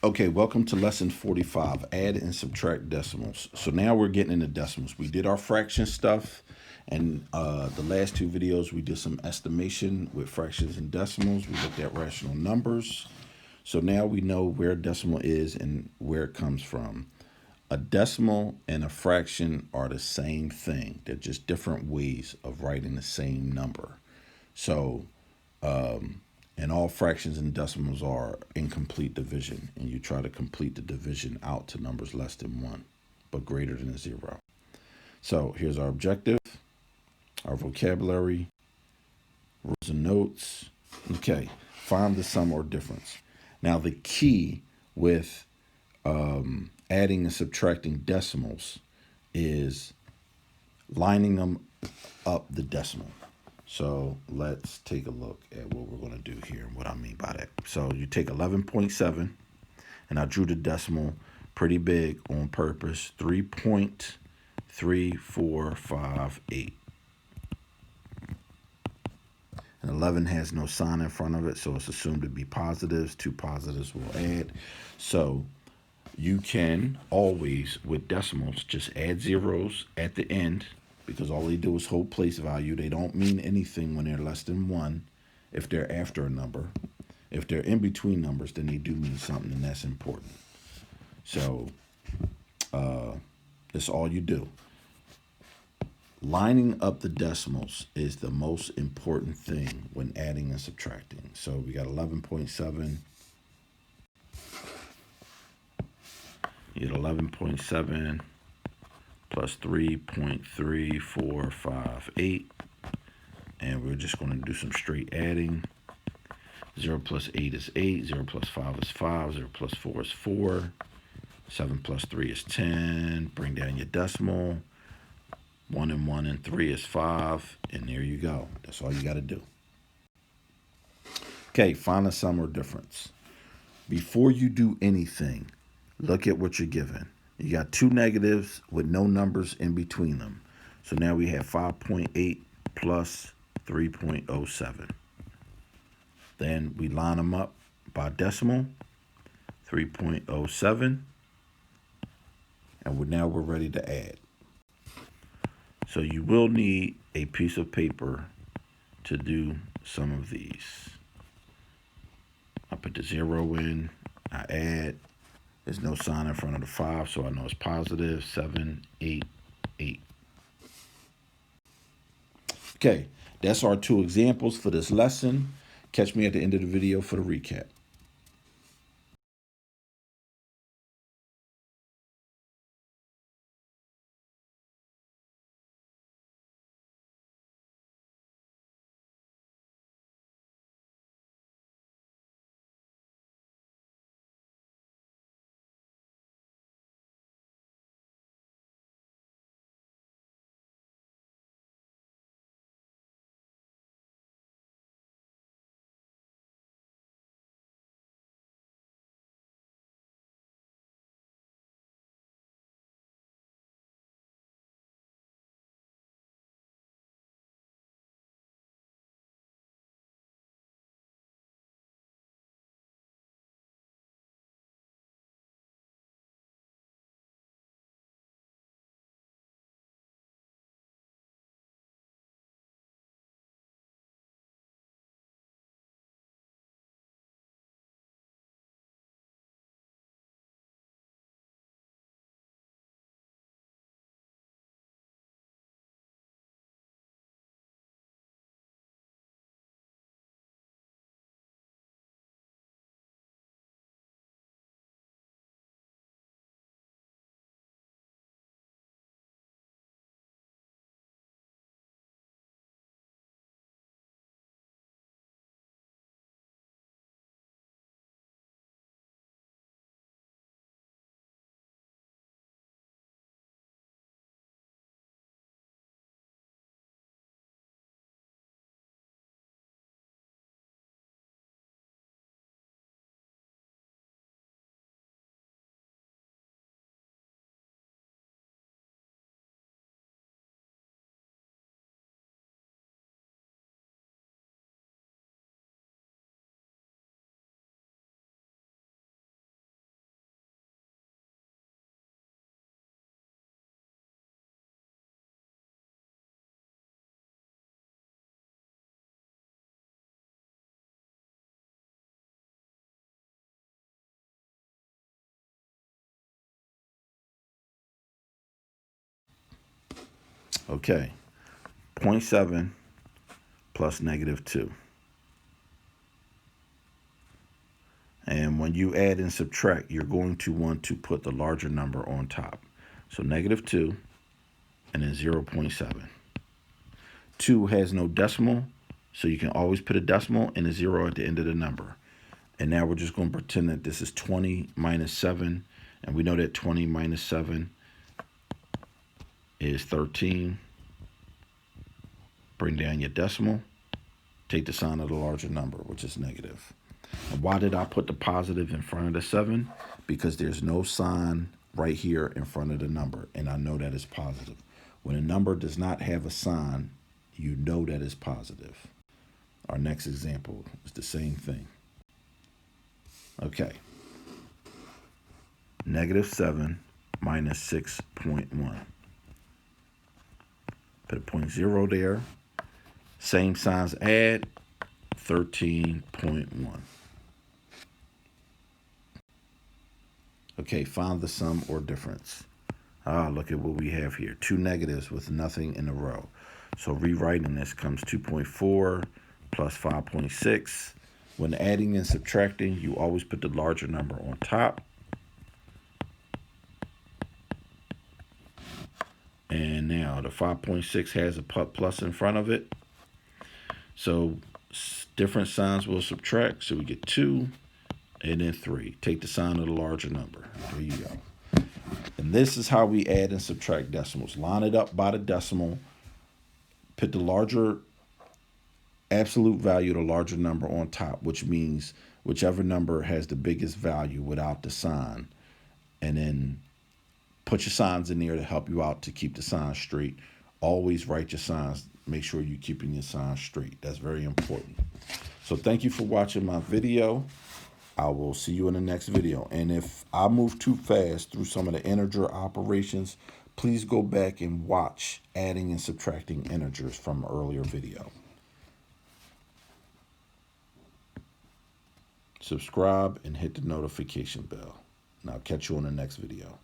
Okay, welcome to lesson 45, add and subtract decimals. So now we're getting into decimals. We did our fraction stuff, and the last two videos we did some estimation with fractions and decimals. We looked at rational numbers. So now we know where a decimal is and where it comes from. A decimal and a fraction are the same thing. They're just different ways of writing the same number. So, and all fractions and decimals are incomplete division, and you try to complete the division out to numbers less than 1, but greater than 0. So here's our objective, our vocabulary, rules and notes. Okay, find the sum or difference. Now the key with adding and subtracting decimals is lining them up the decimal. So let's take a look at what we're going to do here and what I mean by that. So you take 11.7, and I drew the decimal pretty big on purpose, 3.3458. And 11 has no sign in front of it, so it's assumed to be positives. Two positives will add. So you can always, with decimals, just add zeros at the end, because all they do is hold place value. They don't mean anything when they're less than 1 if they're after a number. If they're in between numbers, then they do mean something, and that's important. So that's all you do. Lining up the decimals is the most important thing when adding and subtracting. So we got 11.7. You get 11.7 plus 3.3458. And we're just going to do some straight adding. 0 plus 8 is 8. 0 plus 5 is 5. 0 plus 4 is 4. 7 plus 3 is 10. Bring down your decimal. 1 and 1 and 3 is 5. And there you go. That's all you got to do. Okay, find the sum or difference. Before you do anything, look at what you're given. You got two negatives with no numbers in between them. So now we have 5.8 plus 3.07. Then we line them up by decimal, 3.07. And now we're ready to add. So you will need a piece of paper to do some of these. I put the 0 in, I add. There's no sign in front of the 5, so I know it's positive. 7, 8, 8. Okay, that's our two examples for this lesson. Catch me at the end of the video for the recap. Okay, 0.7 plus -2. And when you add and subtract, you're going to want to put the larger number on top. So -2 and then 0.7. 2 has no decimal, so you can always put a decimal and a 0 at the end of the number. And now we're just going to pretend that this is 20 minus 7. And we know that 20 minus 7 is 13. Bring down your decimal. Take the sign of the larger number, which is negative. And why did I put the positive in front of the 7? Because there's no sign right here in front of the number, and I know that it's positive. When a number does not have a sign, you know that it's positive. Our next example is the same thing. Okay. -7 minus 6.1. Put a 0.0 there. Same signs add, 13.1. Okay, find the sum or difference. Look at what we have here. 2 negatives with nothing in a row. So rewriting this comes 2.4 plus 5.6. When adding and subtracting, you always put the larger number on top. And now the 5.6 has a plus in front of it. So different signs will subtract. So we get 2 and then 3. Take the sign of the larger number. There you go. And this is how we add and subtract decimals. Line it up by the decimal. Put the larger absolute value, the larger number on top, which means whichever number has the biggest value without the sign. And then put your signs in there to help you out to keep the signs straight. Always write your signs. Make sure you're keeping your signs straight. That's very important. So thank you for watching my video. I will see you in the next video. And if I move too fast through some of the integer operations, please go back and watch adding and subtracting integers from an earlier video. Subscribe and hit the notification bell. And I'll catch you on the next video.